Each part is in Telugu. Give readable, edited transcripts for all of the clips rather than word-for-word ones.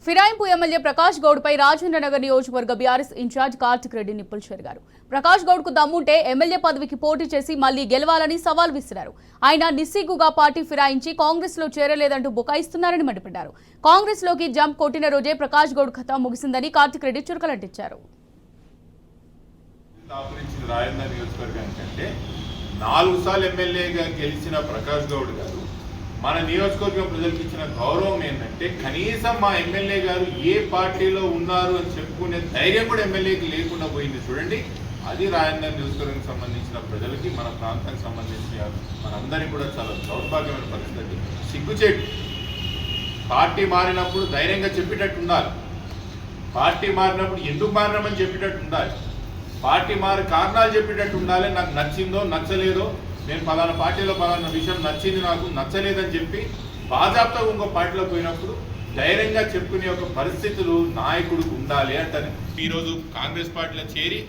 ఫిరాయింపు ఎమ్మెల్యే ప్రకాష్ గౌడ్పై రాజేంద్రనగర్ నియోజకవర్గ బీఆర్ఎస్ ఇన్ఛార్జ్ కార్తిక్ రెడ్డి నిప్పులు చెరిగారు. ప్రకాష్ గౌడ్కు దమ్ముంటే ఎమ్మెల్యే పదవికి పోటీ చేసి మళ్లీ గెలవాలని సవాల్ విసిరారు. ఆయన నిస్సిగ్గుగా పార్టీ ఫిరాయించి కాంగ్రెస్లో చేరలేదంటూ బుకాయిస్తున్నారని మండిపడ్డారు. కాంగ్రెస్లోకి జంప్ కొట్టిన రోజే ప్రకాష్ గౌడ్ కథ ముగిసిందని కార్తిక్ రెడ్డి చురకలంటించారు. 4 సార్లు ఎమ్మెల్యేగా గెలిచిన ప్రకాష్ గౌడ్ గారు మన నియోజకవర్గం ప్రజలకు ఇచ్చిన గౌరవం ఏంటంటే కనీసం మా ఎమ్మెల్యే గారు ఏ పార్టీలో ఉన్నారు అని చెప్పుకునే ధైర్యం కూడా ఎమ్మెల్యేకి లేకుండా పోయింది. చూడండి, అది రాజేంద్ర నియోజకవర్గానికి సంబంధించిన ప్రజలకి, మన ప్రాంతానికి సంబంధించిన మనందరికీ కూడా చాలా దౌర్భాగ్యమైన పరిస్థితి. సిగ్గుచేటు. పార్టీ మారినప్పుడు ధైర్యంగా చెప్పేటట్టు ఉండాలి. పార్టీ మారినప్పుడు ఎందుకు మారినామని చెప్పేటట్టు ఉండాలి. పార్టీ మారి కారణాలు చెప్పేటట్టు ఉండాలి. నాకు నచ్చిందో నచ్చలేదో, నేను పలానా పార్టీలో పలానా విషయం నచ్చింది, నాకు నచ్చలేదని చెప్పి బాజాప్తా ఇంకో పార్టీలో పోయినప్పుడు ధైర్యంగా చెప్పుకునే ఒక పరిస్థితులు నాయకుడికి ఉండాలి అంటారు. ఈరోజు కాంగ్రెస్ పార్టీలో చేరి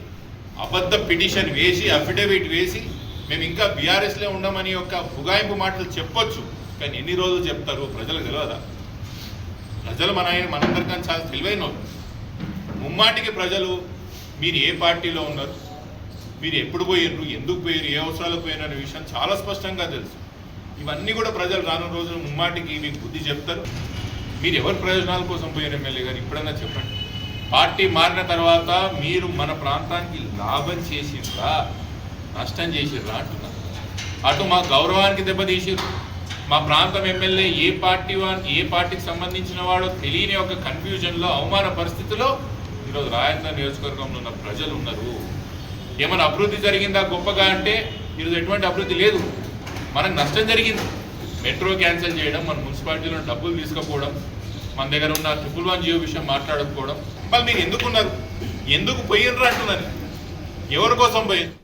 అబద్ధ పిటిషన్ వేసి, అఫిడవిట్ వేసి మేము ఇంకా బీఆర్ఎస్లో ఉండమని ఒక బుగాయింపు మాటలు చెప్పొచ్చు. కానీ ఎన్ని రోజులు చెప్తారు ప్రజలకు తెలియదా? ప్రజలు మనందరికన్నా చాలా తెలివైన వాళ్ళు. ముమ్మాటికి ప్రజలు మీరు ఏ పార్టీలో ఉన్నారు, మీరు ఎప్పుడు పోయినరు, ఎందుకు పోయారు, ఏ అవసరాలకు పోయినారు అనే విషయం చాలా స్పష్టంగా తెలుసు. ఇవన్నీ కూడా ప్రజలు రానున్న రోజులు ముమ్మాటికి మీకు బుద్ధి చెప్తారు. మీరు ఎవరి ప్రయోజనాల కోసం పోయారు ఎమ్మెల్యే గారు ఇప్పుడన్నా చెప్పండి. పార్టీ మారిన తర్వాత మీరు మన ప్రాంతానికి లాభం చేసిర్రా, నష్టం చేసిర్రా అంటున్నారు. అటు మా గౌరవానికి దెబ్బతీసిర్రు. మా ప్రాంతం ఎమ్మెల్యే ఏ పార్టీకి సంబంధించిన వాడో తెలియని ఒక కన్ఫ్యూజన్లో, అవమాన పరిస్థితిలో ఈరోజు రాజేంద్ర నియోజకవర్గంలో ఉన్న ప్రజలు ఉన్నారు. ఏమైనా అభివృద్ధి జరిగిందా గొప్పగా అంటే ఈరోజు ఎటువంటి అభివృద్ధి లేదు. మనకు నష్టం జరిగింది. మెట్రో క్యాన్సిల్ చేయడం, మన మున్సిపాలిటీలో డబ్బులు తీసుకుపోవడం, మన దగ్గర ఉన్న 111 జియో విషయం మాట్లాడకపోవడం. మళ్ళీ మీరు ఎందుకున్నారు, ఎందుకు పోయినరు అంటున్నారు. ఎవరి కోసం పోయింది?